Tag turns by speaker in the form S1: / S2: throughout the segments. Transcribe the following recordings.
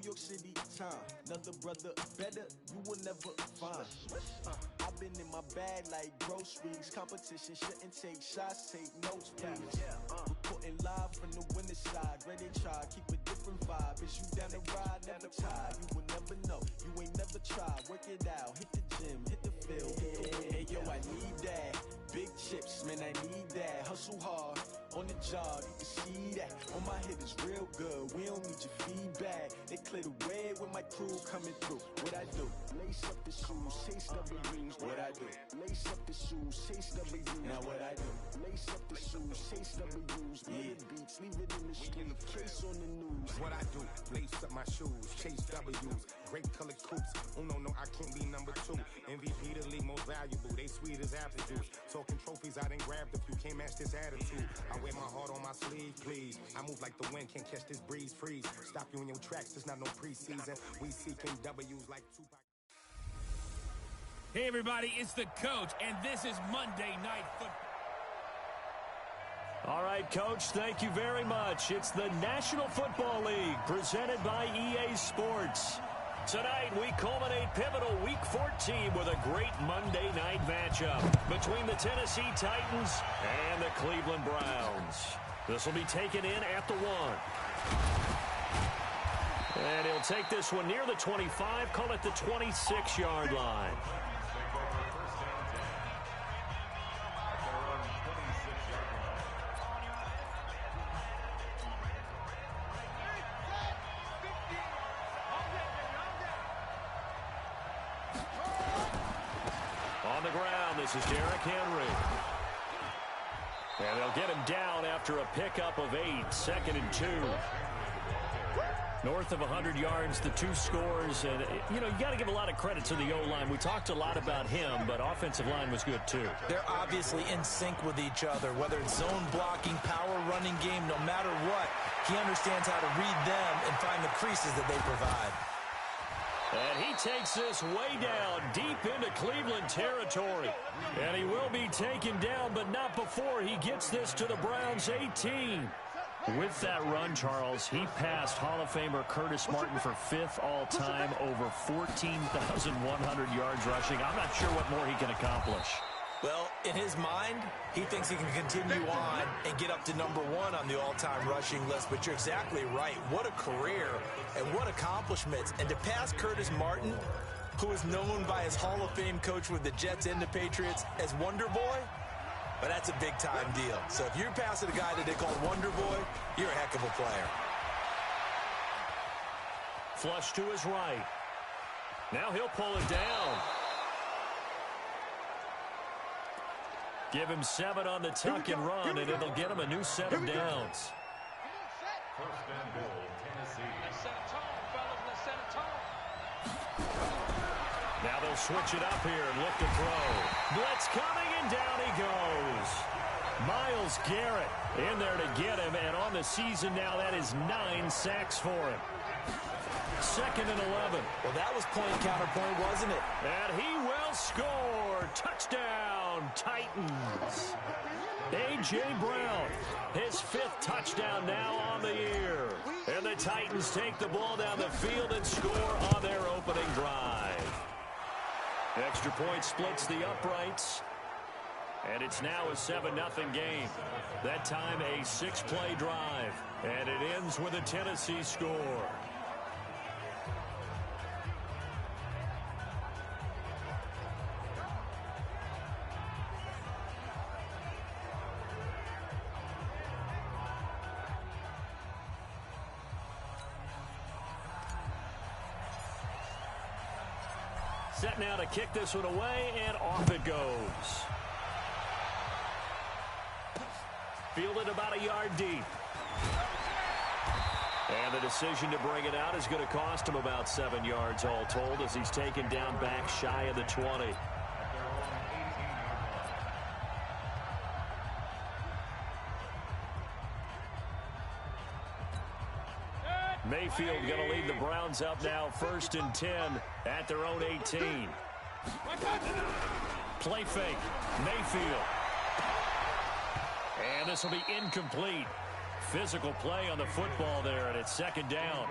S1: York City time. Another brother better, you will never find. I've been in my bag like groceries. Competition shouldn't take shots, take notes, please. Reporting live from the winning side. Ready to try, keep a different vibe. Is you down the ride, never tired. You will never know, you ain't never tried. Work it out, hit the gym, hit the field. Hey yo, I need that. Big chips, man, I need that. Hustle hard, on the job, you can see that. On my hit is real good, we don't need your feedback. They clear the way with my crew coming through. What I do? Lace up the shoes, chase W's. What I do? Lace up the shoes, chase W's. Now what I do? Lace up the shoes, chase W's. Yeah. Beats, leave it in the street, case on the news.
S2: What I do? Lace up my shoes, chase W's. Great colored coops. Oh no, I can't be number 2. MVP the league most valuable. They sweet as apple juice. Talking trophies, I done grabbed a few. Can't match this attitude. I wear my heart on my sleeve, please. I move like the wind, can't catch this breeze. Freeze. Stop you in your tracks. There's not no preseason. We seeking W's like Tupac.
S3: Hey everybody, it's the coach, and this is Monday Night Football.
S4: All right, Coach, thank you very much. It's the National Football League presented by EA Sports. Tonight, we culminate pivotal Week 14 with a great Monday night matchup between the Tennessee Titans and the Cleveland Browns. This will be taken in at the 1. And he'll take this one near the 25, call it the 26-yard line. On the ground, this is Derrick Henry. And they'll get him down after a pickup of 8, 2nd and 2. North of 100 yards, the 2 scores. And, you got to give a lot of credit to the O-line. We talked a lot about him, but offensive line was good, too.
S5: They're obviously in sync with each other, whether it's zone blocking, power running game, no matter what. He understands how to read them and find the creases that they provide.
S4: And he takes this way down, deep into Cleveland territory. And he will be taken down, but not before he gets this to the Browns' 18. With that run, Charles, he passed Hall of Famer Curtis Martin for 5th all-time, over 14,100 yards rushing. I'm not sure what more he can accomplish.
S5: Well, in his mind, he thinks he can continue on and get up to number 1 on the all-time rushing list. But you're exactly right. What a career and what accomplishments. And to pass Curtis Martin, who is known by his Hall of Fame coach with the Jets and the Patriots as Wonder Boy, but that's a big-time deal. So if you're passing a guy that they call Wonder Boy, you're a heck of a player.
S4: Flush to his right. Now he'll pull it down. Give him 7 on the tuck and run, and it'll get him a new set of downs.
S6: First and goal, Tennessee. Let's set a tone, fellas. Let's set a tone.
S4: Now they'll switch it up here and look to throw. Blitz coming, and down he goes. Myles Garrett in there to get him, and on the season now, that is 9 sacks for him. 2nd and 11.
S5: Well, that was point-counterpoint, wasn't it?
S4: And he will score. Touchdown, Titans. A.J. Brown, his 5th touchdown now on the year. And the Titans take the ball down the field and score on their opening drive. Extra point splits the uprights. And it's now a 7-0 game. That time a 6-play drive. And it ends with a Tennessee score. Set now to kick this one away, and off it goes. Fielded about a yard deep. And the decision to bring it out is going to cost him about 7 yards all told, as he's taken down back shy of the 20. Mayfield going to lead the Browns up now 1st and 10 at their own 18. Play fake. Mayfield. And this will be incomplete. Physical play on the football there, and it's 2nd down.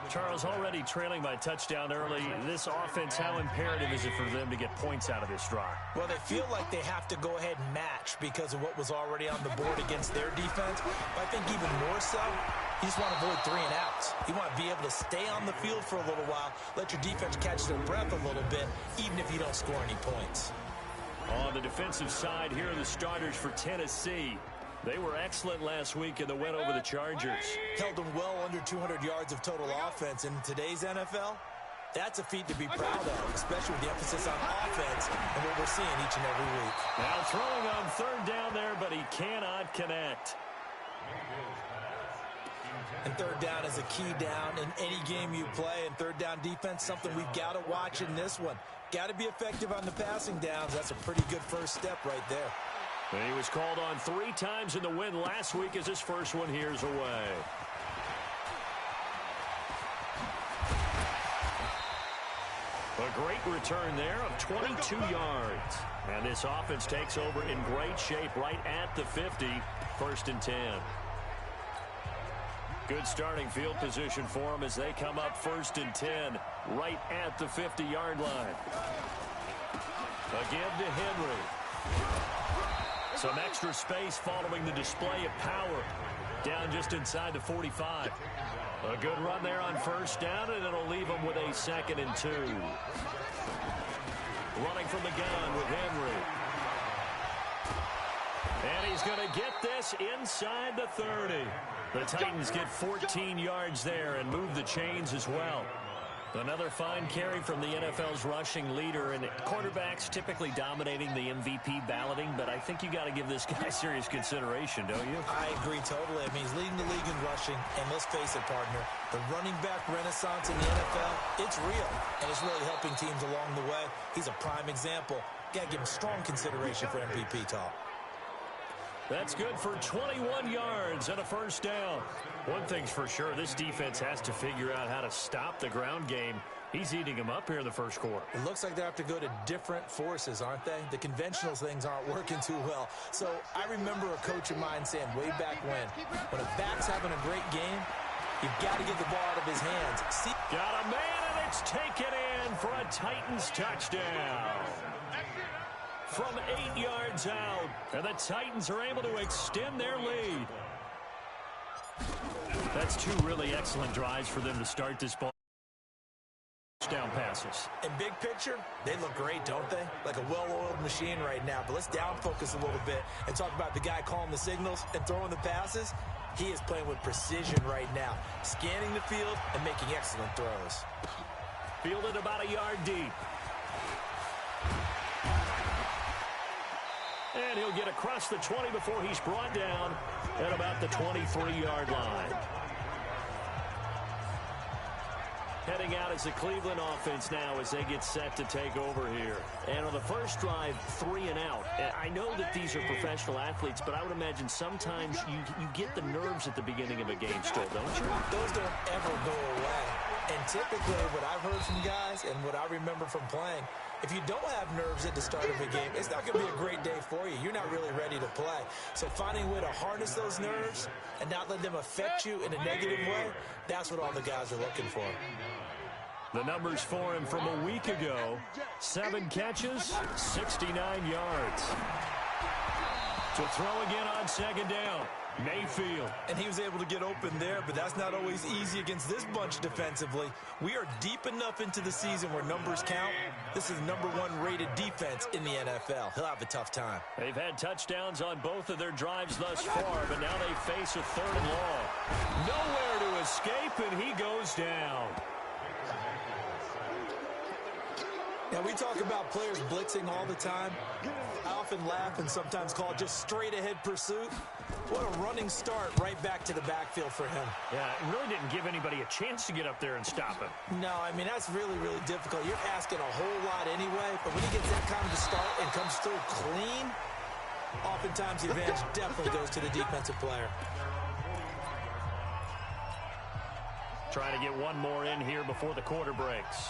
S4: Charles, already trailing by touchdown early. This offense, how imperative is it for them to get points out of this drive?
S5: Well, they feel like they have to go ahead and match because of what was already on the board against their defense. But I think even more so, you just want to avoid 3 and outs. You want to be able to stay on the field for a little while, let your defense catch their breath a little bit, even if you don't score any points.
S4: On the defensive side, here are the starters for Tennessee. They were excellent last week in the win over the Chargers.
S5: Held them well under 200 yards of total offense. In today's NFL, that's a feat to be proud of, especially with the emphasis on offense and what we're seeing each and every week.
S4: Now throwing on 3rd down there, but he cannot connect.
S5: And 3rd down is a key down in any game you play. And 3rd down defense, something we've got to watch in this one. Got to be effective on the passing downs. That's a pretty good first step right there.
S4: He was called on 3 times in the win last week as his first one here's away. A great return there of 22 yards. And this offense takes over in great shape right at the 50, 1st and 10. Good starting field position for them as they come up 1st and 10 right at the 50-yard line. A give to Henry. Some extra space following the display of power. Down just inside the 45. A good run there on 1st down, and it'll leave them with a 2nd and 2. Running from the gun with Henry. And he's going to get this inside the 30. The Titans get 14 yards there and move the chains as well. Another fine carry from the NFL's rushing leader, and quarterbacks typically dominating the MVP balloting, but I think you got to give this guy serious consideration, don't you?
S5: I agree totally. I mean, he's leading the league in rushing, and let's face it, partner, the running back renaissance in the NFL, it's real, and it's really helping teams along the way. He's a prime example. Got to give him strong consideration for MVP talk.
S4: That's good for 21 yards and a 1st down. One thing's for sure, this defense has to figure out how to stop the ground game. He's eating them up here in the 1st quarter.
S5: It looks like they have to go to different forces, aren't they? The conventional things aren't working too well. So I remember a coach of mine saying way back when a back's having a great game, you've got to get the ball out of his hands.
S4: Got a man, and it's taken in for a Titans touchdown. From 8 yards out, and the Titans are able to extend their lead. That's 2 really excellent drives for them to start this ball. Touchdown passes.
S5: In big picture, they look great, don't they? Like a well-oiled machine right now. But let's down focus a little bit and talk about the guy calling the signals and throwing the passes. He is playing with precision right now, scanning the field and making excellent throws.
S4: Fielded about a yard deep. And he'll get across the 20 before he's brought down at about the 23-yard line. Heading out is the Cleveland offense now as they get set to take over here. And on the first drive, 3 and out. I know that these are professional athletes, but I would imagine sometimes you get the nerves at the beginning of a game still, don't you?
S5: Those don't ever go away. And typically what I've heard from guys and what I remember from playing, if you don't have nerves at the start of a game, it's not going to be a great day for you. You're not really ready to play. So finding a way to harness those nerves and not let them affect you in a negative way, that's what all the guys are looking for.
S4: The numbers for him from a week ago, 7 catches, 69 yards. To throw again on 2nd down, Mayfield.
S5: And he was able to get open there, but that's not always easy against this bunch defensively. We are deep enough into the season where numbers count. This is #1 rated defense in the NFL. He'll have a tough time.
S4: They've had touchdowns on both of their drives thus far, but now they face a 3rd and long. Nowhere to escape, and he goes down.
S5: Now, we talk about players blitzing all the time. I often laugh and sometimes call it just straight-ahead pursuit. What a running start right back to the backfield for him.
S4: Yeah, it really didn't give anybody a chance to get up there and stop him.
S5: No, I mean, that's really, really difficult. You're asking a whole lot anyway, but when he gets that kind of start and comes through clean, oftentimes the advantage definitely goes to the defensive player.
S4: Trying to get one more in here before the quarter breaks.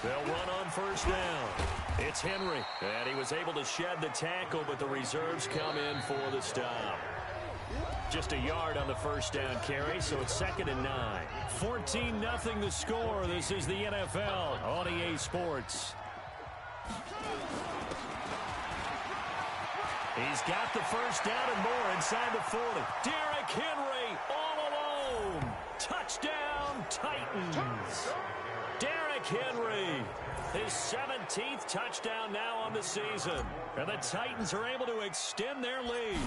S4: They'll run on 1st down. It's Henry. And he was able to shed the tackle, but the reserves come in for the stop. Just a yard on the first down carry, so it's 2nd and 9. 14-0 the score. This is the NFL on EA Sports. He's got the first down and more inside the 40. Derrick Henry all alone. Touchdown, Titans. Derrick Henry, his 17th touchdown now on the season. And the Titans are able to extend their lead.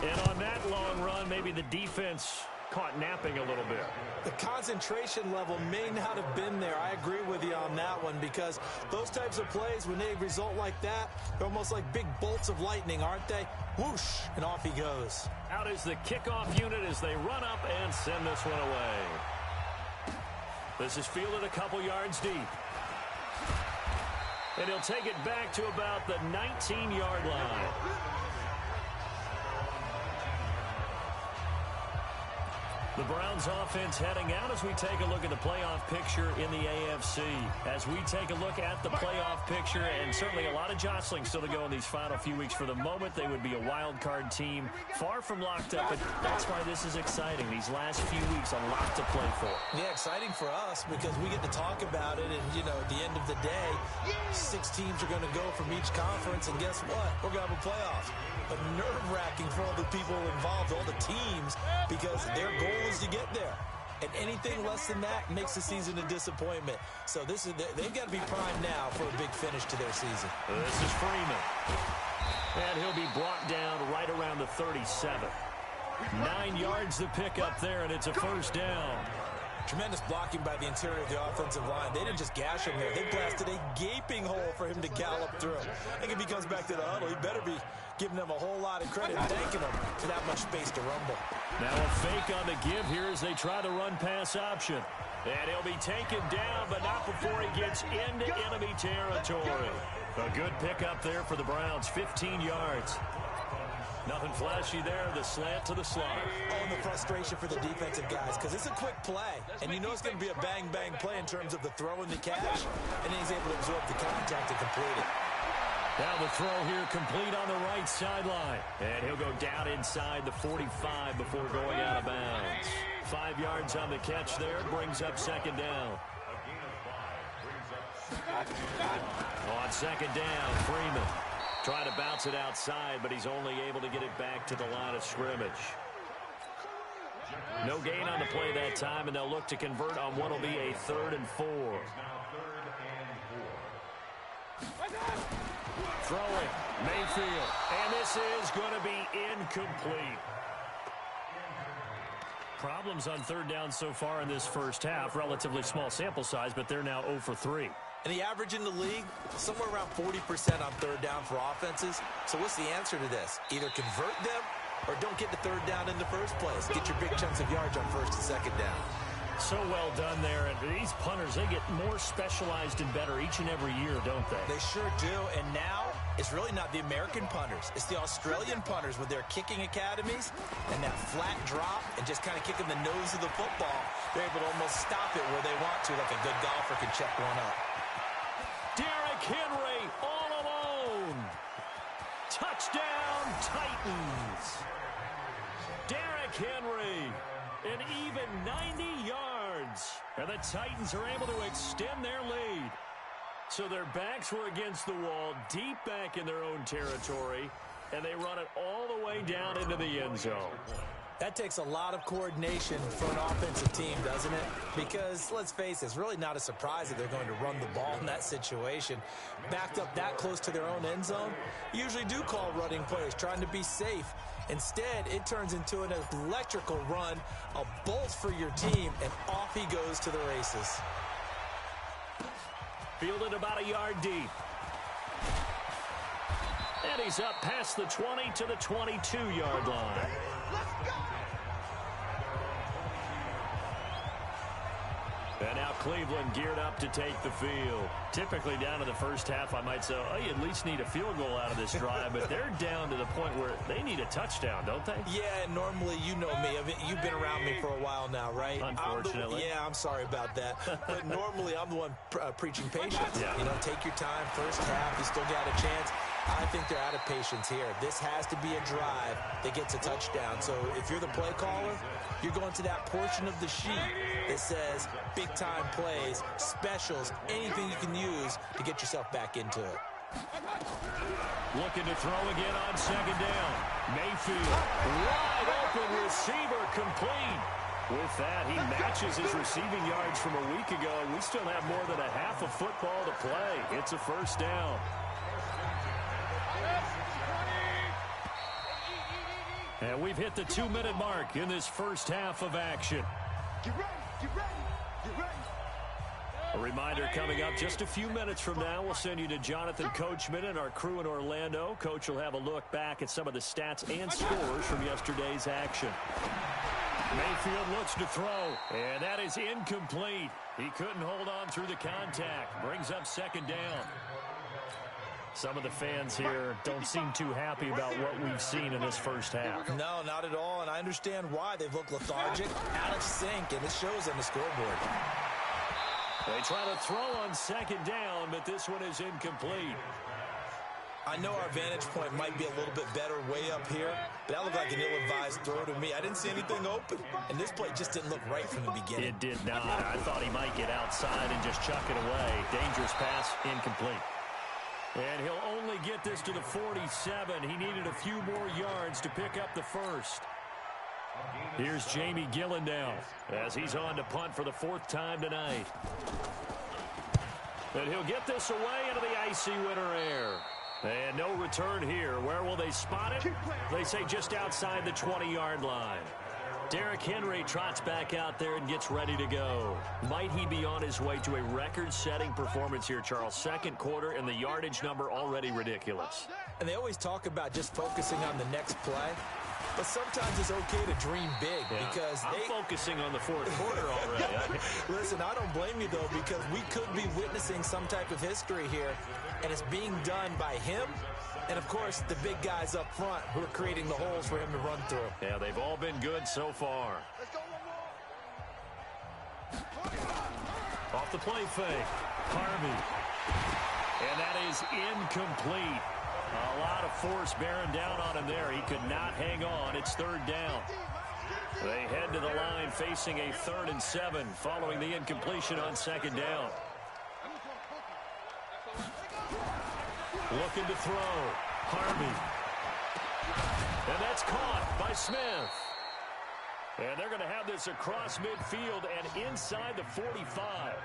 S4: And on that long run, maybe the defense caught napping a little bit.
S5: The concentration level may not have been there. I agree with you on that one, because those types of plays, when they result like that, they're almost like big bolts of lightning, aren't they? Whoosh, and off he goes.
S4: Out is the kickoff unit as they run up and send this one away. This is fielded a couple yards deep. And he'll take it back to about the 19-yard line. The Browns offense heading out as we take a look at the playoff picture in the AFC. As we take a look at the playoff picture, and certainly a lot of jostling still to go in these final few weeks. For the moment, they would be a wild card team, far from locked up, but that's why this is exciting. These last few weeks, a lot to play for.
S5: Yeah, exciting for us because we get to talk about it, and, you know, at the end of the day, 6 teams are going to go from each conference, and guess what? We're going to have a playoff. But nerve-wracking for all the people involved, all the teams, because their goal is to get there. And anything less than that makes the season a disappointment. So they've got to be primed now for a big finish to their season.
S4: This is Freeman. And he'll be brought down right around the 37. 9 yards the pick up there, and it's a first down.
S5: Tremendous blocking by the interior of the offensive line. They didn't just gash him there. They blasted a gaping hole for him to gallop through. I think if he comes back to the huddle, he better be giving them a whole lot of credit, thanking them for that much space to rumble.
S4: Now a fake on the give here as they try the run-pass option. And he'll be taken down, but not before he gets into enemy territory. A good pickup there for the Browns, 15 yards. Nothing flashy there, the slant to the slot.
S5: Oh, and the frustration for the defensive guys, because it's a quick play. And you know it's going to be a bang-bang play in terms of the throw and the catch. And then he's able to absorb the contact and complete it.
S4: Now the throw here complete on the right sideline. And he'll go down inside the 45 before going out of bounds. 5 yards on the catch there, brings up second down. On second down, Freeman. Trying to bounce it outside, but he's only able to get it back to the line of scrimmage. No gain on the play that time, and they'll look to convert on what will be a 3rd and 4. Throwing, Mayfield, and this is going to be incomplete. Problems on 3rd down so far in this first half. Relatively small sample size, but they're now 0 for 3.
S5: And the average in the league, somewhere around 40% on 3rd down for offenses. So what's the answer to this? Either convert them or don't get the 3rd down in the first place. Get your big chunks of yards on 1st and 2nd down.
S4: So well done there. And these punters, they get more specialized and better each and every year, don't they?
S5: They sure do. And now it's really not the American punters. It's the Australian punters with their kicking academies and that flat drop and just kind of kicking the nose of the football. They're able to almost stop it where they want to, like a good golfer can check one up.
S4: Derrick Henry all alone. Touchdown, Titans. Derrick Henry, an even 90 yards. And the Titans are able to extend their lead. So their backs were against the wall, deep back in their own territory, and they run it all the way down into the end zone.
S5: That takes a lot of coordination for an offensive team, doesn't it? Because, let's face it, it's really not a surprise that they're going to run the ball in that situation. Backed up that close to their own end zone, usually do call running plays, trying to be safe. Instead, it turns into an electrical run, a bolt for your team, and off he goes to the races.
S4: Fielded about a yard deep. And he's up past the 20 to the 22-yard line.
S1: Let's go!
S4: And now Cleveland geared up to take the field. Typically down to the first half, I might say, oh, you at least need a field goal out of this drive. But they're down to the point where they need a touchdown, don't they?
S5: Yeah, normally, you know me. I mean, you've been around me for a while now, right?
S4: Unfortunately.
S5: I'm sorry about that. But normally, I'm the one preaching patience.
S4: Yeah.
S5: You know, take your time. First half, you still got a chance. I think they're out of patience here. This has to be a drive that gets a touchdown. So if you're the play caller, you're going to that portion of the sheet that says big-time plays, specials, anything you can use to get yourself back into it.
S4: Looking to throw again on second down. Mayfield, wide open receiver, complete. With that, he matches his receiving yards from a week ago. We still have more than a half of football to play. It's a first down. And we've hit the 2-minute mark in this first half of action.
S7: Get ready, get ready, get ready.
S4: A reminder coming up just a few minutes from now, we'll send you to Jonathan Coachman and our crew in Orlando. Coach will have a look back at some of the stats and scores from yesterday's action. Mayfield looks to throw, and that is incomplete. He couldn't hold on through the contact. Brings up second down. Some of the fans here don't seem too happy about what we've seen in this first half.
S5: No, not at all, and I understand why. They've looked lethargic, out of sync, and it shows on the scoreboard.
S4: They try to throw on second down, but this one is incomplete.
S5: I know our vantage point might be a little bit better way up here, but that looked like an ill-advised throw to me. I didn't see anything open, and this play just didn't look right from the beginning.
S4: It did not. I thought he might get outside and just chuck it away. Dangerous pass, incomplete. And he'll only get this to the 47. He needed a few more yards to pick up the first. Here's Jamie Gillen now as he's on to punt for the 4th time tonight. And he'll get this away into the icy winter air. And no return here. Where will they spot it? They say just outside the 20-yard line. Derrick Henry trots back out there and gets ready to go. Might he be on his way to a record-setting performance here, Charles? Second quarter and the yardage number already ridiculous.
S5: And they always talk about just focusing on the next play. But sometimes it's okay to dream big because
S4: I'm focusing on the 4th quarter already.
S5: Listen, I don't blame you, though, because we could be witnessing some type of history here, and it's being done by him and, of course, the big guys up front who are creating the holes for him to run through.
S4: Yeah, they've all been good so far. Off the play fake, Harvey. And that is incomplete. A lot of force bearing down on him there. He could not hang on. It's 3rd down. They head to the line facing a 3rd and 7 following the incompletion on second down. Looking to throw. Harvey. And that's caught by Smith. And they're going to have this across midfield and inside the 45.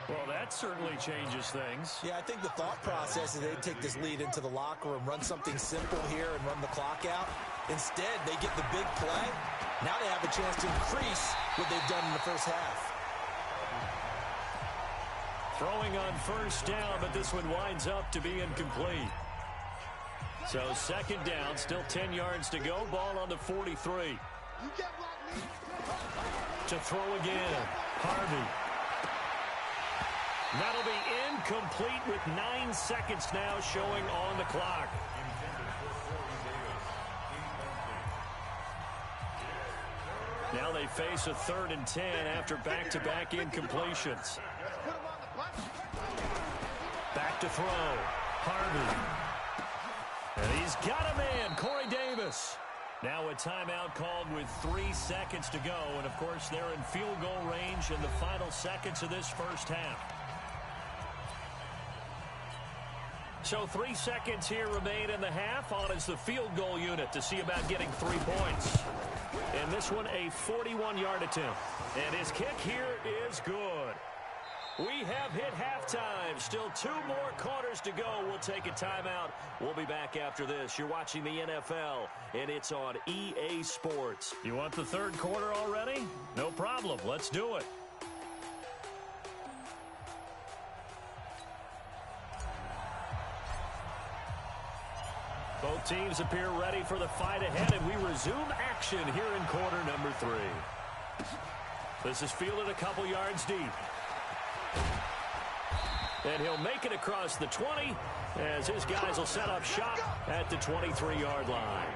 S4: Well, that certainly changes things.
S5: Yeah, I think the thought process is they'd take this lead into the locker room, run something simple here and run the clock out. Instead, they get the big play. Now they have a chance to increase what they've done in the first half.
S4: Throwing on first down, but this one winds up to be incomplete. So second down, still 10 yards to go. Ball on the 43. To throw again, Harvey. That'll be incomplete with 9 seconds now showing on the clock. Now they face a 3rd and 10 after back-to-back incompletions. Back to throw. Harvey. And he's got a man, Corey Davis. Now a timeout called with 3 seconds to go. And, of course, they're in field goal range in the final seconds of this first half. So 3 seconds here remain in the half. On is the field goal unit to see about getting 3 points. And this one a 41-yard attempt. And his kick here is good. We have hit halftime. Still 2 more quarters to go. We'll take a timeout. We'll be back after this. You're watching the NFL, and it's on EA Sports. You want the 3rd quarter already? No problem. Let's do it. Both teams appear ready for the fight ahead, and we resume action here in quarter number 3. This is fielded a couple yards deep. And he'll make it across the 20 as his guys will set up shop at the 23-yard line.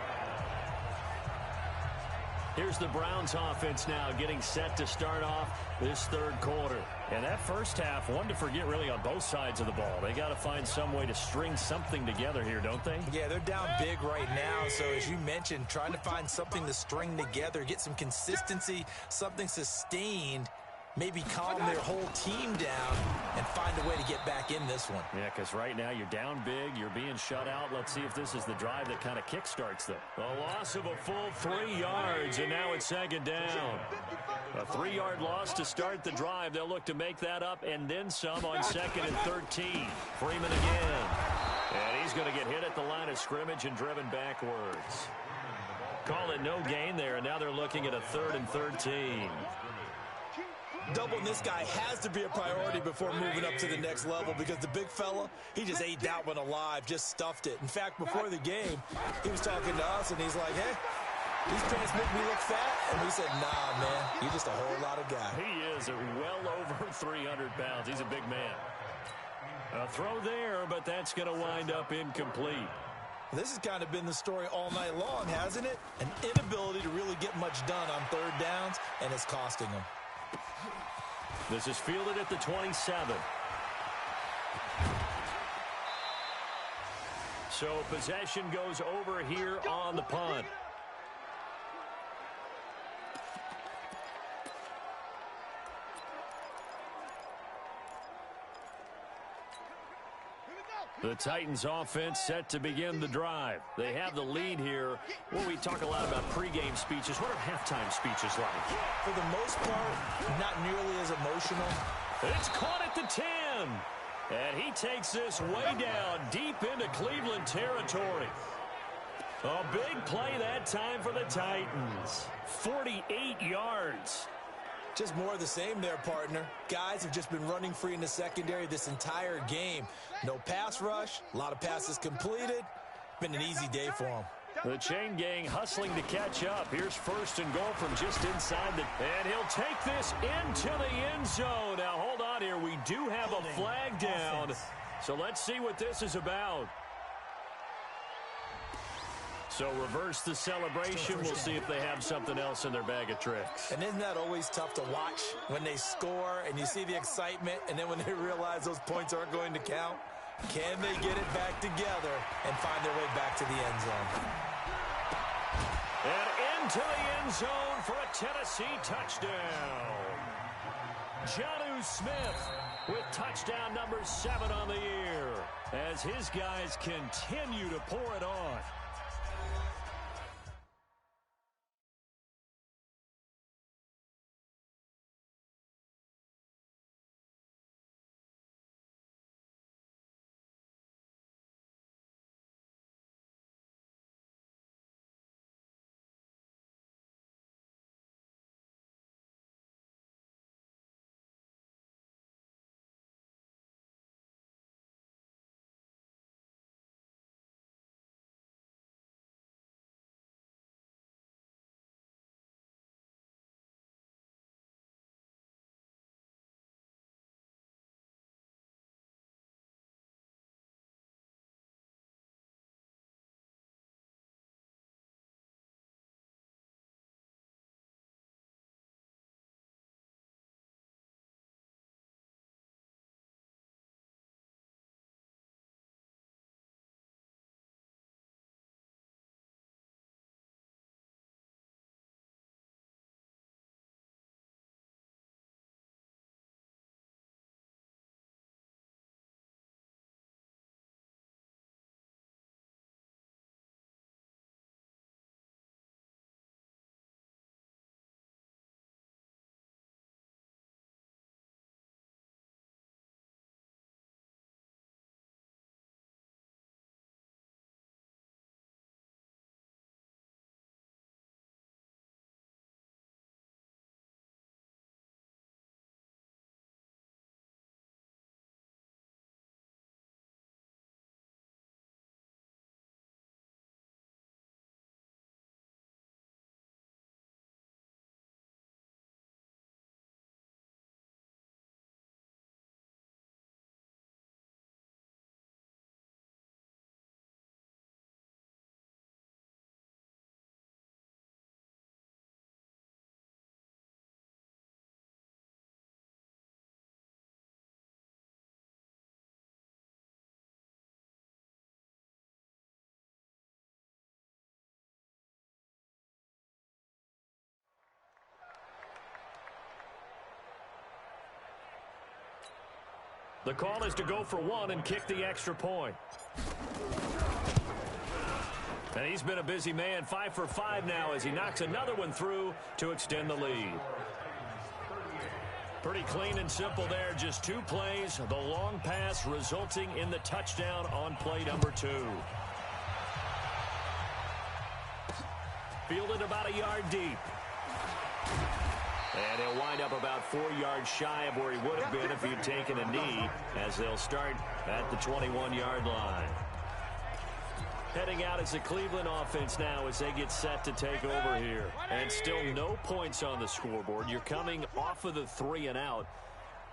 S4: Here's the Browns offense now getting set to start off this third quarter. And that first half, one to forget really on both sides of the ball. They got to find some way to string something together here, don't they?
S5: Yeah, they're down big right now. So as you mentioned, trying to find something to string together, get some consistency, something sustained, maybe calm their whole team down and find a way to get back in this one.
S4: Yeah, because right now you're down big, you're being shut out. Let's see if this is the drive that kind of kickstarts them. A loss of a full 3 yards, and now it's second down. A 3-yard loss to start the drive. They'll look to make that up and then some on 2nd and 13. Freeman again. And he's going to get hit at the line of scrimmage and driven backwards. Call it no gain there, and now they're looking at a 3rd and 13.
S5: Doubling this guy has to be a priority before moving up to the next level because the big fella, he just ate that one alive, just stuffed it. In fact, before the game, he was talking to us, and he's like, hey, these pants make me look fat. And we said, nah, man, you're just a whole lot of guy.
S4: He is well over 300 pounds. He's a big man. A throw there, but that's going to wind up incomplete.
S5: This has kind of been the story all night long, hasn't it? An inability to really get much done on third downs, and it's costing them.
S4: This is fielded at the 27. So possession goes over here on the punt. The Titans offense set to begin the drive. They have the lead here. Well, we talk a lot about pregame speeches. What are halftime speeches like?
S5: For the most part, not nearly as emotional.
S4: It's caught at the 10. And he takes this way down deep into Cleveland territory. A big play that time for the Titans. 48 yards.
S5: Just more of the same there, partner. Guys have just been running free in the secondary this entire game. No pass rush, a lot of passes completed. Been an easy day for them.
S4: The chain gang hustling to catch up. Here's 1st and goal from just inside the... And he'll take this into the end zone. Now, hold on here. We do have a flag down. So let's see what this is about. So reverse the celebration. We'll see if they have something else in their bag of tricks.
S5: And isn't that always tough to watch when they score and you see the excitement and then when they realize those points aren't going to count? Can they get it back together and find their way back to the end zone?
S4: And into the end zone for a Tennessee touchdown. Jonnu Smith with touchdown number 7 on the year as his guys continue to pour it on. The call is to go for one and kick the extra point. And he's been a busy man, 5 for 5 now as he knocks another one through to extend the lead. Pretty clean and simple there, just 2 plays. The long pass resulting in the touchdown on play number 2. Fielded about a yard deep. And he'll wind up about 4 yards shy of where he would have been if he'd taken a knee, as they'll start at the 21-yard line. Heading out is the Cleveland offense now as they get set to take over here. And still no points on the scoreboard. You're coming off of the 3 and out.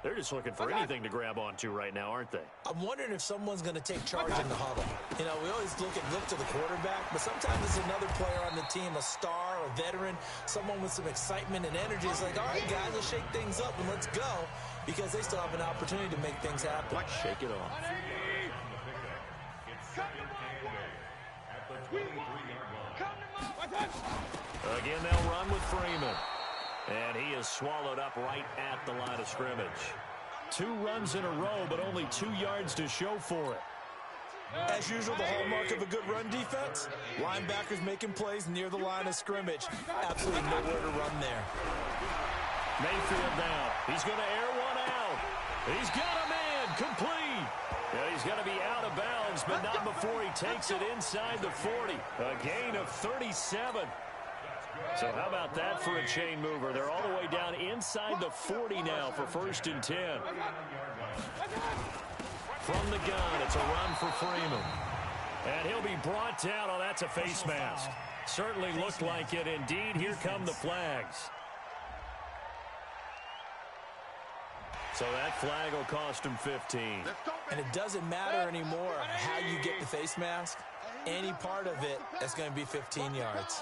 S4: They're just looking for anything to grab onto right now, aren't they?
S5: I'm wondering if someone's going to take charge in the huddle. You know, we always look to the quarterback, but sometimes it's another player on the team, a star, a veteran, someone with some excitement and energy. It's like, all right, guys, let's shake things up and let's go, because they still have an opportunity to make things happen.
S4: Shake it off. Again, they'll run with Freeman. And he is swallowed up right at the line of scrimmage. 2 runs in a row, but only 2 yards to show for it.
S5: As usual, the hallmark of a good run defense, linebackers making plays near the line of scrimmage. Absolutely nowhere to run there.
S4: Mayfield now. He's going to air one out. He's got a man complete. Yeah, he's going to be out of bounds, but not before he takes it inside the 40. A gain of 37. So how about that for a chain mover? They're all the way down inside the 40 now for 1st and 10. From the gun, it's a run for Freeman. And he'll be brought down. Oh, that's a face mask. Certainly looked like it. Indeed, here come the flags. So that flag will cost him 15.
S5: And it doesn't matter anymore how you get the face mask. Any part of it, that's going to be 15 yards.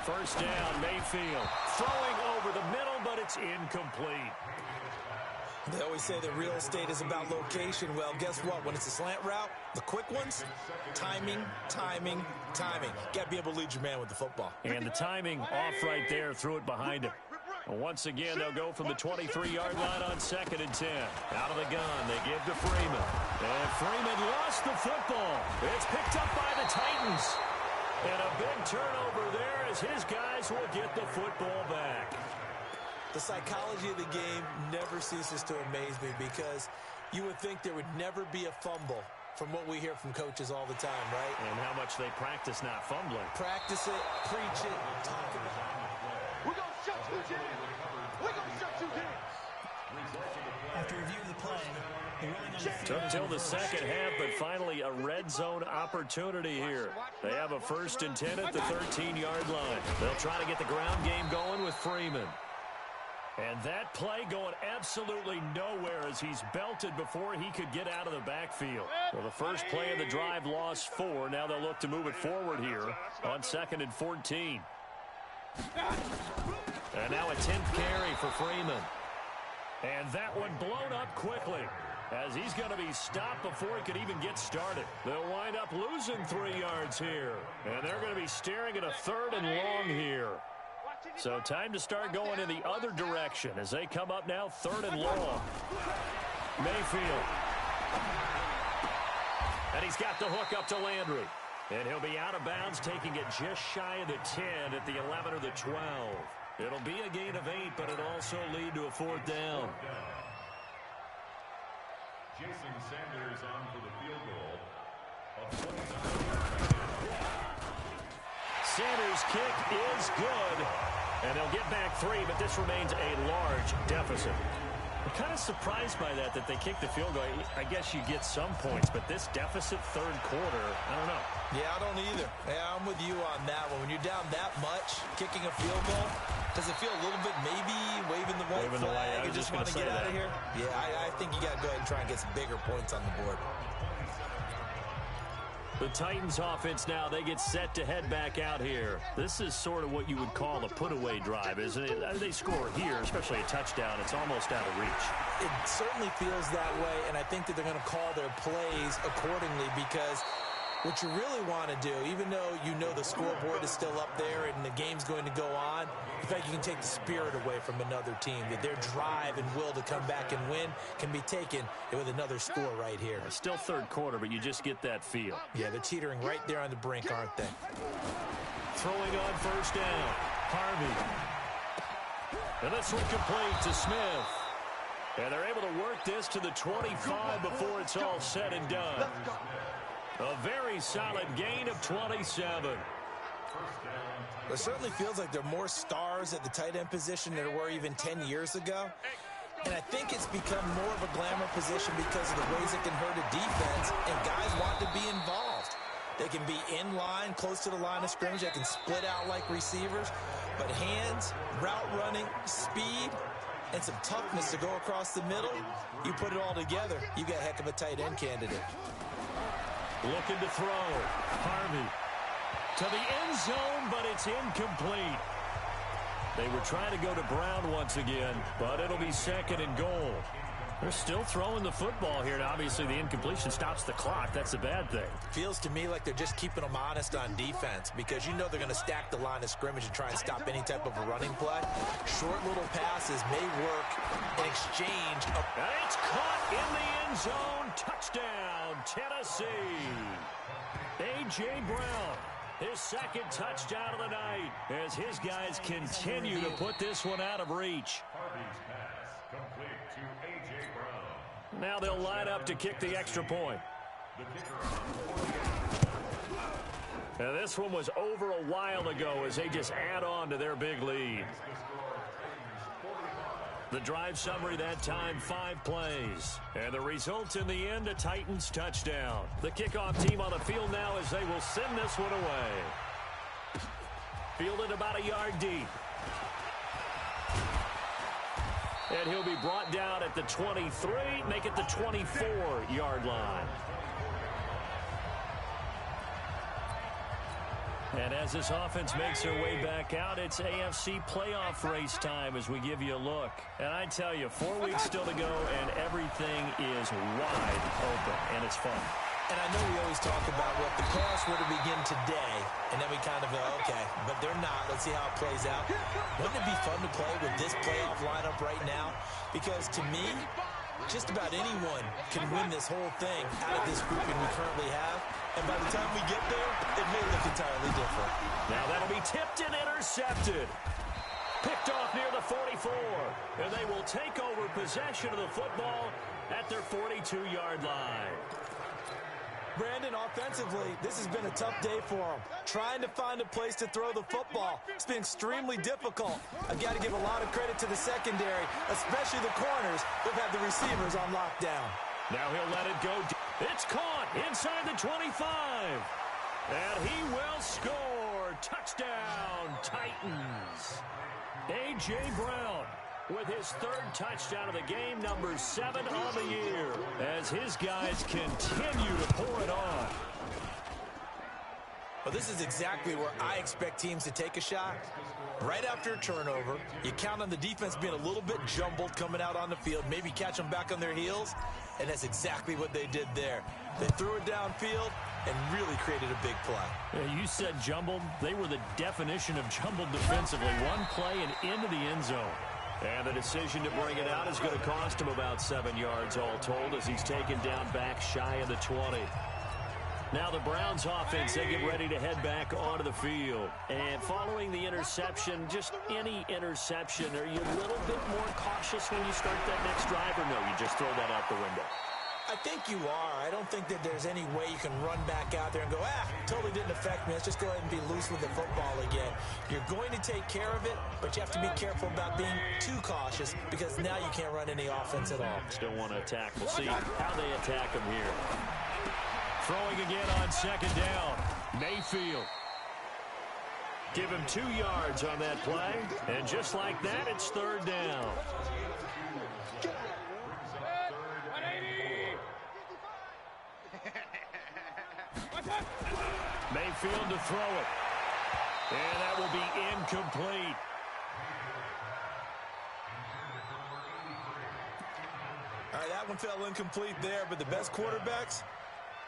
S4: 1st down, Mayfield. Throwing over the middle, but it's incomplete.
S5: They always say that real estate is about location. Well, guess what? When it's a slant route, the quick ones, timing, timing, timing. Got to be able to lead your man with the football.
S4: And the timing off right there, threw it behind him. Once again, they'll go from the 23-yard line on 2nd and 10. Out of the gun, they give to Freeman. And Freeman lost the football. It's picked up by the Titans. And a big turnover there as his guys will get the football back.
S5: The psychology of the game never ceases to amaze me, because you would think there would never be a fumble from what we hear from coaches all the time, right?
S4: And how much they practice not fumbling.
S5: Practice it, preach it, talk about it.
S7: We're going to shut you down. We're going to shut you down.
S8: After reviewing the play, the ruling on the field.
S4: Took till the second half, but finally a red zone opportunity here. They have a 1st and 10 at the 13-yard line. They'll try to get the ground game going with Freeman. And that play going absolutely nowhere as he's belted before he could get out of the backfield. Well, the first play of the drive lost 4. Now they'll look to move it forward here on 2nd and 14. And now a 10th carry for Freeman. And that one blown up quickly as he's going to be stopped before he could even get started. They'll wind up losing 3 yards here. And they're going to be staring at a 3rd and long here. So time to start going in the other direction as they come up now 3rd and long. Mayfield. And he's got the hook up to Landry. And he'll be out of bounds, taking it just shy of the 10 at the 11 or the 12. It'll be a gain of 8, but it'll also lead to a 4th down.
S6: Jason Sanders on for the field goal of 29.
S4: Sanders' kick is good. And they'll get back 3, but this remains a large deficit. I'm kind of surprised by that they kicked the field goal. I guess you get some points, but this deficit 3rd quarter, I don't know.
S5: Yeah, I don't either. Yeah, I'm with you on that one. When you're down that much, kicking a field goal, does it feel a little bit maybe waving the white flag and just want to get out of here? Yeah, I think you got to go ahead and try and get some bigger points on the board.
S4: The Titans offense now, they get set to head back out here. This is sort of what you would call a put-away drive, isn't it? They score here, especially a touchdown. It's almost out of reach.
S5: It certainly feels that way, and I think that they're going to call their plays accordingly, because What you really want to do, even though you know the scoreboard is still up there and the game's going to go on, in fact, you can take the spirit away from another team, that their drive and will to come back and win can be taken with another score right here.
S4: Still third quarter, but you just get that feel.
S5: Yeah, they're teetering right there on the brink, aren't they?
S4: Throwing on first down, Harvey. And this one complete to Smith. And they're able to work this to the 25 before it's all said and done. A very solid gain of 27.
S5: It certainly feels like there are more stars at the tight end position than there were even 10 years ago. And I think it's become more of a glamour position because of the ways it can hurt a defense, and guys want to be involved. They can be in line, close to the line of scrimmage. They can split out like receivers. But hands, route running, speed, and some toughness to go across the middle, you put it all together, you got a heck of a tight end candidate.
S4: Looking to throw. Harvey to the end zone, but it's incomplete. They were trying to go to Brown once again, but it'll be second and goal. They're still throwing the football here, and obviously the incompletion stops the clock. That's a bad thing.
S5: Feels to me like they're just keeping them honest on defense because you know they're going to stack the line of scrimmage and try and stop any type of a running play. Short little passes may work in exchange.
S4: And it's caught in the end zone. Touchdown, Tennessee. A.J. Brown, his second touchdown of the night as his guys continue to put this one out of reach.
S6: Harvey's pass complete to A.J. Brown.
S4: Now they'll line up to kick the extra point.
S6: The kicker.
S4: Now this one was over a while ago as they just add on to their big lead. The drive summary that time, 5 plays. And the result in the end, a Titans touchdown. The kickoff team on the field now as they will send this one away. Fielded about a yard deep. And he'll be brought down at the 23, make it the 24-yard line. And as this offense makes their way back out, it's AFC playoff race time as we give you a look. And I tell you, 4 weeks still to go, and everything is wide open, and it's fun.
S5: And I know we always talk about what the playoffs were to begin today, and then we kind of go, okay, but they're not. Let's see how it plays out. Wouldn't it be fun to play with this playoff lineup right now? Because to me, just about anyone can win this whole thing out of this grouping we currently have. And by the time we get there, it may look entirely different.
S4: Now that'll be tipped and intercepted. Picked off near the 44. And they will take over possession of the football at their 42-yard line.
S5: Brandon, offensively, this has been a tough day for them. Trying to find a place to throw the football. It's been extremely difficult. I've got to give a lot of credit to the secondary, especially the corners who've had the receivers on lockdown.
S4: Now he'll let it go. It's caught inside the 25. And he will score. Touchdown, Titans. A.J. Brown with his 3rd touchdown of the game, number 7 on the year, as his guys continue to pour it on.
S5: Well, this is exactly where I expect teams to take a shot. Right after a turnover, you count on the defense being a little bit jumbled coming out on the field, maybe catch them back on their heels, and that's exactly what they did there. They threw it downfield and really created a big play.
S4: Yeah, you said jumbled. They were the definition of jumbled defensively. One play and into the end zone. And the decision to bring it out is going to cost him about 7 yards all told as he's taken down back shy of the 20. Now the Browns offense, they get ready to head back onto the field. And following the interception, just any interception, are you a little bit more cautious when you start that next drive, or no, you just throw that out the window?
S5: I think you are. I don't think that there's any way you can run back out there and go, totally didn't affect me. Let's just go ahead and be loose with the football again. You're going to take care of it, but you have to be careful about being too cautious because now you can't run any offense at all.
S4: Still want to attack. We'll see how they attack him here. Throwing again on second down. Mayfield. Give him 2 yards on that play. And just like that, it's 3rd down. Mayfield to throw it. And that will be incomplete.
S5: All right, that one fell incomplete there, but the best quarterbacks,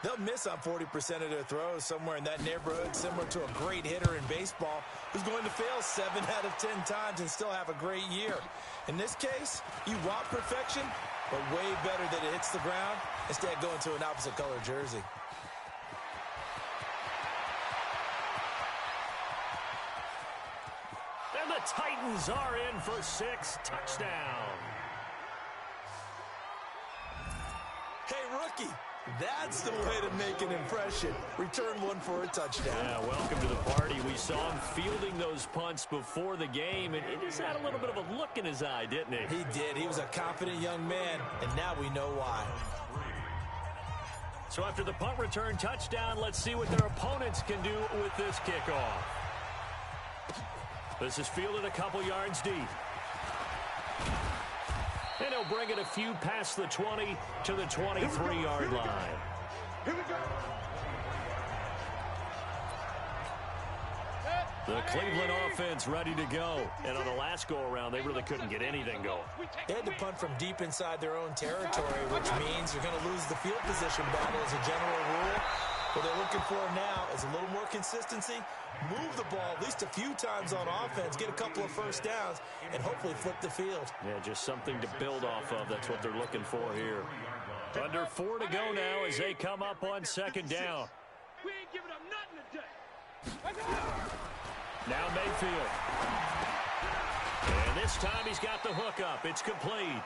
S5: They'll miss on 40% of their throws, somewhere in that neighborhood, similar to a great hitter in baseball who's going to fail 7 out of 10 times and still have a great year. In this case, you want perfection, but way better that it hits the ground instead of going to an opposite color jersey.
S4: And the Titans are in for 6. Touchdown.
S5: Hey, rookie, that's the way to make an impression. Return one for a touchdown.
S4: Yeah, welcome to the party. We saw him fielding those punts before the game, and he just had a little bit of a look in his eye, didn't he?
S5: He did. He was a confident young man, and now we know why.
S4: So after the punt return touchdown, let's see what their opponents can do with this kickoff. This is fielded a couple yards deep. And he'll bring it a few past the 20 to the 23-yard line.
S7: Here we go.
S4: The Cleveland offense ready to go. And on the last go-around, they really couldn't get anything going.
S5: They had to punt from deep inside their own territory, which means you're going to lose the field position battle as a general rule. What they're looking for now is a little more consistency, move the ball at least a few times on offense, get a couple of first downs, and hopefully flip the field.
S4: Yeah, just something to build off of. That's what they're looking for here. Under 4 to go now as they come up on second down.
S7: We ain't giving up nothing today.
S4: Now Mayfield. And this time he's got the hook up. It's complete.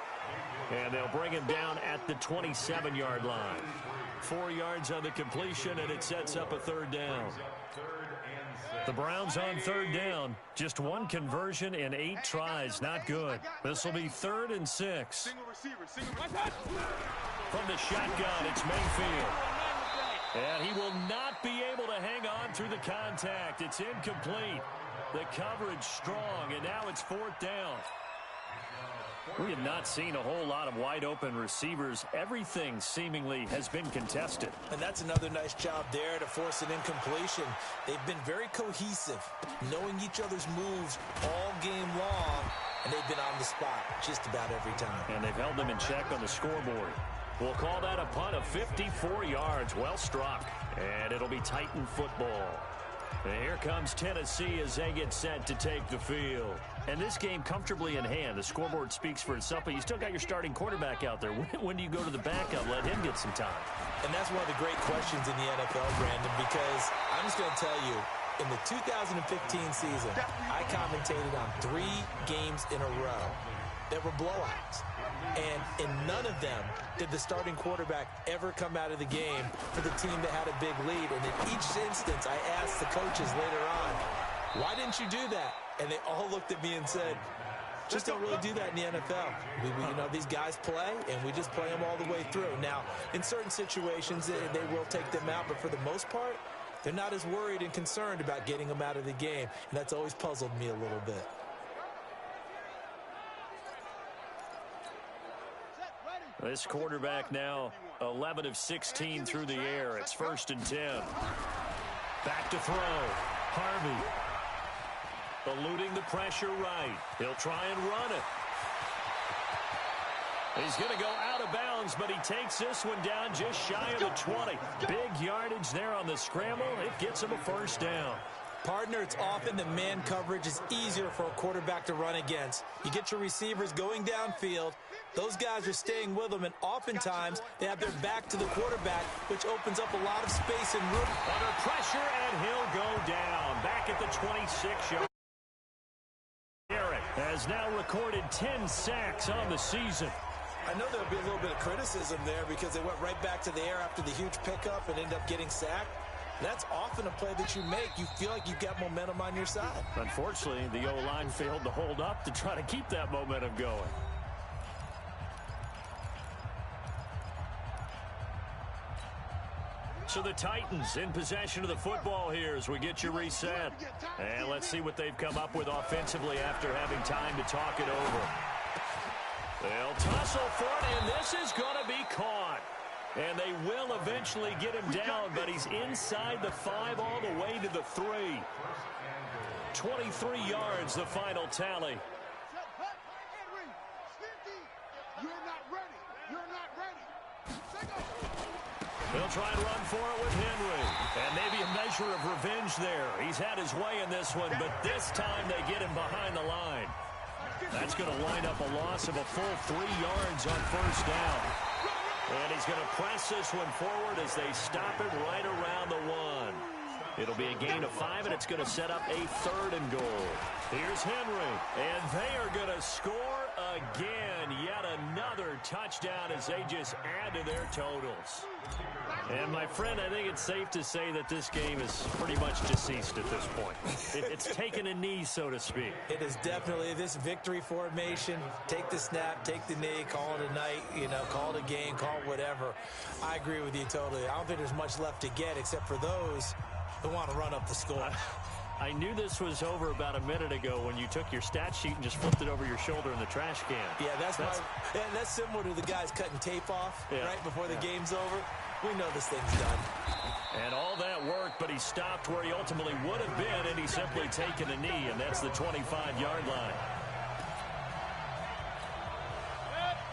S4: And they'll bring him down at the 27-yard line. 4 yards on the completion, and it sets up a third down. The Browns on third down. Just one conversion in 8 tries. Not good. This will be 3rd and 6. From the shotgun, it's Mayfield. And he will not be able to hang on through the contact. It's incomplete. The coverage strong, and now it's 4th down. We have not seen a whole lot of wide-open receivers. Everything seemingly has been contested.
S5: And that's another nice job there to force an incompletion. They've been very cohesive, knowing each other's moves all game long, and they've been on the spot just about every time.
S4: And they've held them in check on the scoreboard. We'll call that a punt of 54 yards. Well struck. And it'll be Titan football. And here comes Tennessee as they get set to take the field. And this game comfortably in hand. The scoreboard speaks for itself, but you still got your starting quarterback out there. When do you go to the backup? Let him get some time.
S5: And that's one of the great questions in the NFL, Brandon, because I'm just going to tell you, in the 2015 season, I commentated on 3 games in a row that were blowouts. And in none of them did the starting quarterback ever come out of the game for the team that had a big lead. And in each instance, I asked the coaches later on, why didn't you do that? And they all looked at me and said, just don't really do that in the NFL. You know, these guys play, and we just play them all the way through. Now, in certain situations, they will take them out, but for the most part, they're not as worried and concerned about getting them out of the game. And that's always puzzled me a little bit.
S4: This quarterback now 11 of 16 through the air. It's 1st and 10. Back to throw. Harvey eluding the pressure right. He'll try and run it. He's going to go out of bounds, but he takes this one down just shy of the 20. Big yardage there on the scramble. It gets him a 1st down.
S5: Partner, it's often that man coverage is easier for a quarterback to run against. You get your receivers going downfield. Those guys are staying with them, and oftentimes they have their back to the quarterback, which opens up a lot of space and room.
S4: Under pressure, and he'll go down. Back at the 26-yard. Garrett has now recorded 10 sacks on the season.
S5: I know there'll be a little bit of criticism there because they went right back to the air after the huge pickup and ended up getting sacked. That's often a play that you make. You feel like you've got momentum on your side.
S4: Unfortunately, the O-line failed to hold up to try to keep that momentum going. So the Titans in possession of the football here as we get you reset. And let's see what they've come up with offensively after having time to talk it over. They'll tussle for it, and this is going to be caught. And they will eventually get him down, but he's inside the 5 all the way to the 3. 23 yards, the final tally. He'll try and run for it with Henry. And maybe a measure of revenge there. He's had his way in this one, but this time they get him behind the line. That's going to wind up a loss of a full 3 yards on first down. And he's going to press this one forward as they stop it right around the 1. It'll be a gain of 5, and it's going to set up a 3rd and goal. Here's Henry, and they are going to score again. Yet another touchdown as they just add to their totals. And, my friend, I think it's safe to say that this game is pretty much deceased at this point. It's taken a knee, so to speak.
S5: It is definitely this victory formation. Take the snap, take the knee, call it a night, call it a game, call it whatever. I agree with you totally. I don't think there's much left to get except for those who want to run up the score.
S4: I knew this was over about a minute ago when you took your stat sheet and just flipped it over your shoulder in the trash can.
S5: Yeah, that's similar to the guys cutting tape off right before the game's over. We know this thing's done.
S4: And all that work, but he stopped where he ultimately would have been, and he's simply taken a knee, and that's the 25-yard line.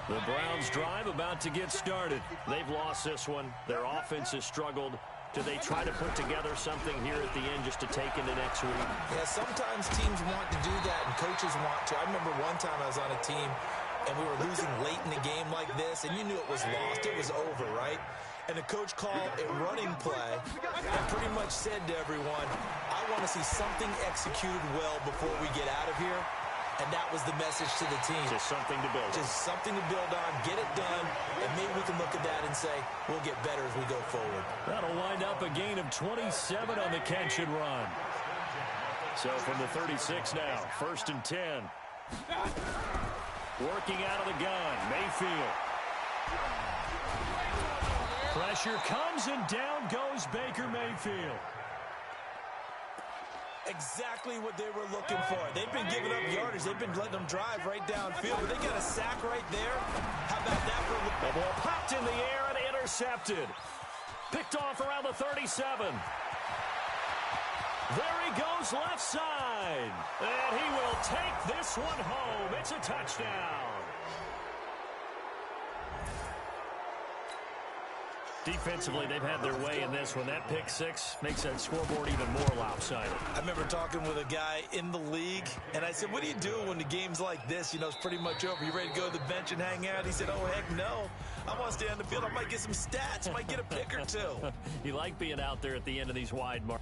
S4: The Browns' drive about to get started. They've lost this one. Their offense has struggled. Do they try to put together something here at the end just to take into next week?
S5: Yeah, sometimes teams want to do that, and coaches want to. I remember one time I was on a team, and we were losing late in the game like this, and you knew it was lost. It was over, right? And the coach called a running play and pretty much said to everyone, I want to see something executed well before we get out of here. And that was the message to the team.
S4: Just something to build on.
S5: Just something to build on, get it done, and maybe we can look at that and say, we'll get better as we go forward.
S4: That'll wind up a gain of 27 on the catch and run. So from the 36 now, 1st and 10. Working out of the gun, Mayfield. Pressure comes, and down goes Baker Mayfield.
S5: Exactly what they were looking for. They've been giving up yardage. They've been letting them drive right downfield, but they got a sack right there. How about that for
S4: the ball popped in the air and intercepted. Picked off around the 37. There he goes left side. And he will take this one home. It's a touchdown. Defensively, they've had their way in this one. That pick six makes that scoreboard even more lopsided.
S5: I remember talking with a guy in the league, and I said, what do you do when the game's like this? It's pretty much over. You ready to go to the bench and hang out? He said, oh, heck no. I want to stay on the field. I might get some stats. Might get a pick or two.
S4: You like being out there at the end of these wide marks.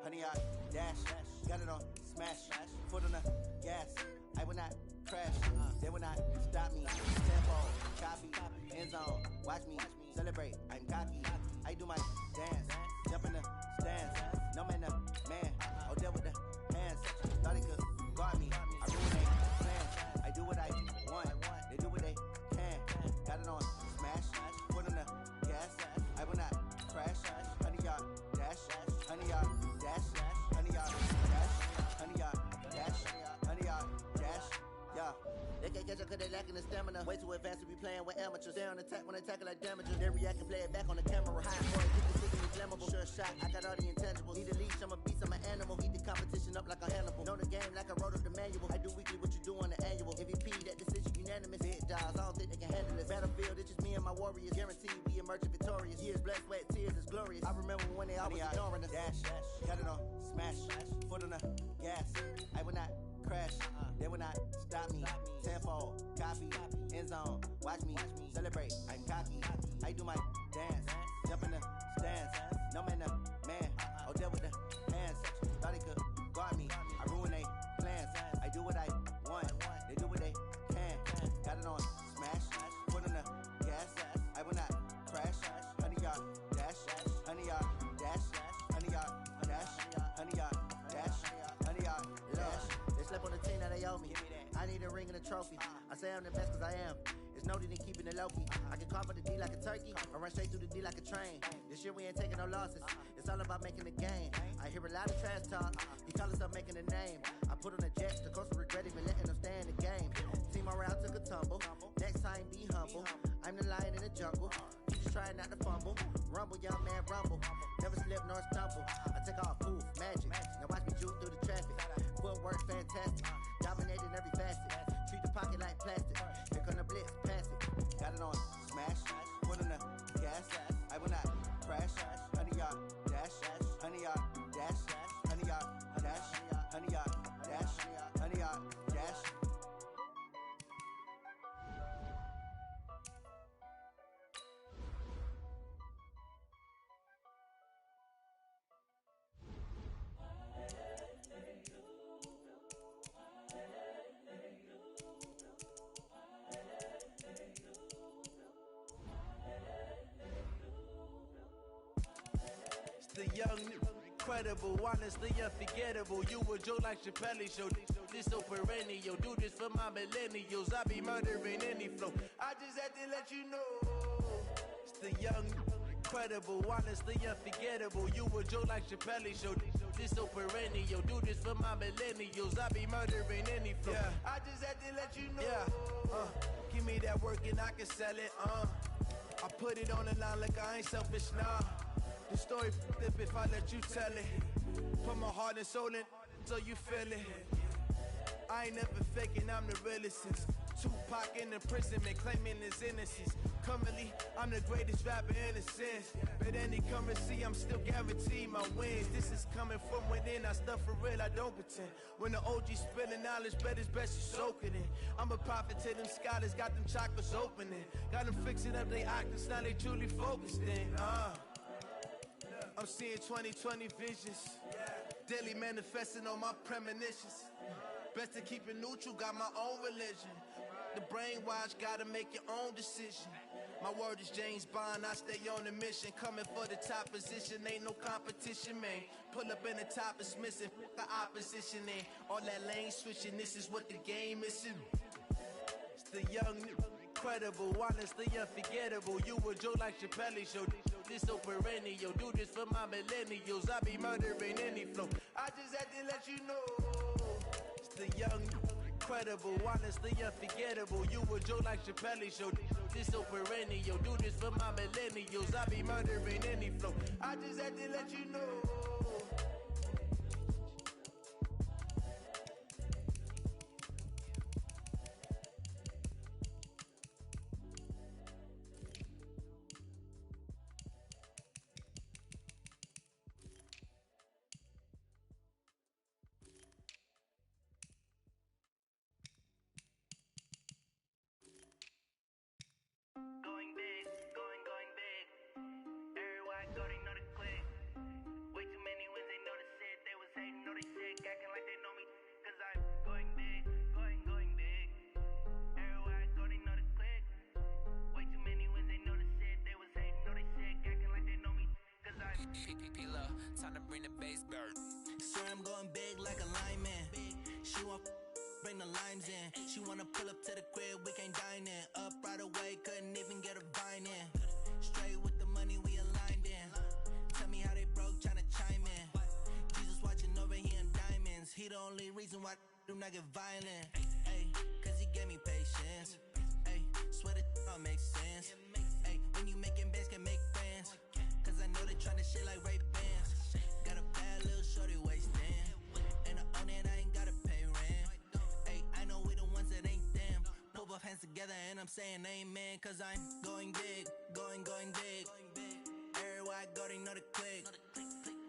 S9: Honey, I dash, got it on smash, foot on the gas. I will not crash, they will not stop me. Tempo, copy, end zone, watch me celebrate. I'm cocky, I do my dance, jump in the stands. No man, the man, oh, deal with the hands. Thought he could guard me, I ruin they plans. I do what I want, they do what they can. Got it on smash, foot on the gas. I will not crash, honey, y'all dash, honey, y'all. They can't catch up cause they lacking the stamina. Way too advanced to be playing with amateurs. They on attack when they tackle like damages. They react and play it back on the camera. High boy, get the system flammable. Sure shot, I got all the intangibles. Need a leash, I'm a beast, I'm an animal. Heat the competition up like a Hannibal. Know the game like I wrote up the manual. I do weekly what you do on the annual. MVP, that decision unanimous. Big dogs, I don't think they can handle this. Battlefield, it's just me and my warriors. Guaranteed we emerge victorious. Years, blood, sweat, tears, it's glorious. I remember when they always ignoring us. Dash, got it on smash, foot on the gas. I will not crash, they will not stop me. Tenfold, copy, end zone, watch me celebrate. I'm cocky, I do my dance, jump in the stands. No man, the man, oh, deal with the hands. Thought he could guard me, I ruin they plans. I do what I want, they do what they can. Got it on smash, foot on the gas. I will not crash, honey, y'all dash, honey, y'all dash, honey, y'all dash, honey, y'all dash, honey, y'all dash. They slept on the team that they owe me. I need a ring and a trophy. I say I'm the best cause I am. It's no need in keeping it low-key. I can call for the D like a turkey, or run straight through the D like a train. This year we ain't taking no losses. It's all about making the game. I hear a lot of trash talk. He call himself making a name. I put on the Jets. The coach will regret even letting them stay in the game. Team morale took a tumble. Next time humble. I'm the lion in the jungle. You just try not to fumble. Rumble, young man, rumble. Never slip nor stumble. I take off, poof, magic. Now watch me juke through the traffic. Footwork fantastic. Dominating every facet. Treat the pocket like plastic. Here come the blitz, pass it. Got it on smash. Put on the gas. I will not crash. 100-yard dash. 100-yard dash. 100-yard dash. 100-yard dash. 100-yard dash.
S1: The young, incredible, honestly unforgettable. You a joke like Chappelle show. This so perennial. Do this for my millennials. I be murdering any flow. I just had to let you know. It's the young, incredible, honestly unforgettable. You a joke like Chappelle show. This so perennial. Do this for my millennials. I be murdering any flow. Yeah. I just had to let you know. Yeah. Give me that work and I can sell it. I put it on the line like I ain't selfish, nah. The story flip if I let you tell it. Put my heart and soul in so you feel it. I ain't never faking, I'm the realest since Tupac in imprisonment, claiming his innocence. Currently, I'm the greatest rapper in a sense. But any currency, I'm still guaranteed my wins. This is coming from within, I stuff for real, I don't pretend. When the OG spilling knowledge, bet it's best you soak it in. I'm a prophet to them scholars, got them chakras opening. Got them fixing up they octaves, now they truly focused in. I'm seeing 2020 visions. Daily manifesting on my premonitions. Best to keep it neutral, got my own religion. The brainwash, gotta make your own decision. My word is James Bond, I stay on a mission. Coming for the top position, ain't no competition, man. Pull up in the top, it's missing, the opposition in. All that lane switching, this is what the game is. It's the young, incredible, honestly unforgettable. You a joke like Chappelle show. This so perennial. Do this for my millennials. I be murdering any flow. I just had to let you know. It's the young, incredible, honestly unforgettable. You a joke like Chappelle show. This so perennial. Do this for my millennials. I be murdering any flow. I just had to let you know.
S10: Going big, going big. Everywhere I go, they know the click. Way too many wins, they know the shit. They was hating, know they sick, acting like they know me. Cause I'm going big, going big. Everywhere I go, they know the click. Way too many wins, they know the shit. They was hating, know they sick, acting like they know me. Cause I'm
S11: P-P-P-Love, time to bring the bass back.
S12: Swear I'm going big like a lineman. She want bring the limes in. She wanna pull up to the crib, we can't dine in. Up right away, couldn't even get a vine in. Straight with the money, we aligned in. Tell me how they broke, tryna chime in. Jesus watching over here in diamonds. He the only reason why do not get violent. Ay, cause he gave me patience. Ay, swear that all makes sense. Ay, when you making bands, can make friends. Cause I know they tryna shit like Ray Bans. Got a bad little shorty wasting. And I own it, I ain't gotta pay rent. Ay, I know we the ones that ain't them. Pull both hands together and I'm saying amen. Cause I'm going big, going big. Everywhere I go, they know the click.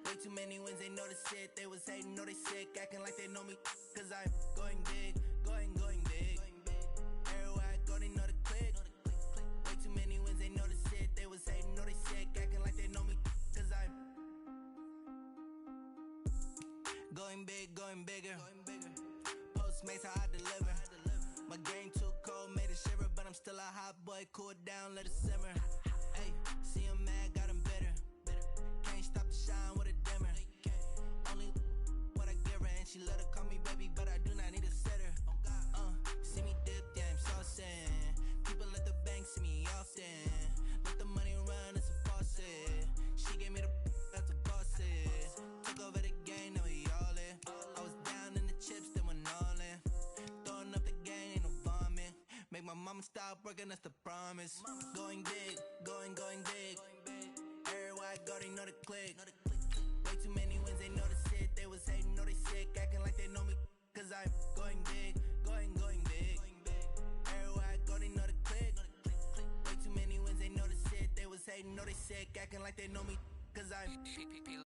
S12: Way too many wins, they know the shit. They was hating, know they sick, acting like they know me. Cause I'm going big, going big. Everywhere I go, they know the click. Way too many wins, they know the shit. They was hating, know they sick, acting like they know me. Cause I'm going big, going bigger. Postmates how I deliver. My game too cold, made it shiver. But I'm still a hot boy, cool it down, let it simmer. Ay, see him mad, got him bitter. Can't stop the shine with a dimmer. Only what I give her, and she let her call me baby, but I do not need a sitter. See me dip, yeah, I'm saucing. People at the bank see me often. Let the money run, it's a faucet. She gave me the that's a boss it. Took over the game, now we all in. I was down in the chips, then went all in. Throwing up the game, ain't no vomit. Make my mama stop working, that's the promise. Going big, going big. Everywhere I go, they know the click. Way too many wins, they know the shit. They was hating, know they sick, acting like they know me. Cause I'm going big, going big. Everywhere I go, they know the click. Way too many wins, they know the shit. They was hating, know they sick, acting like they know me. Cause I'm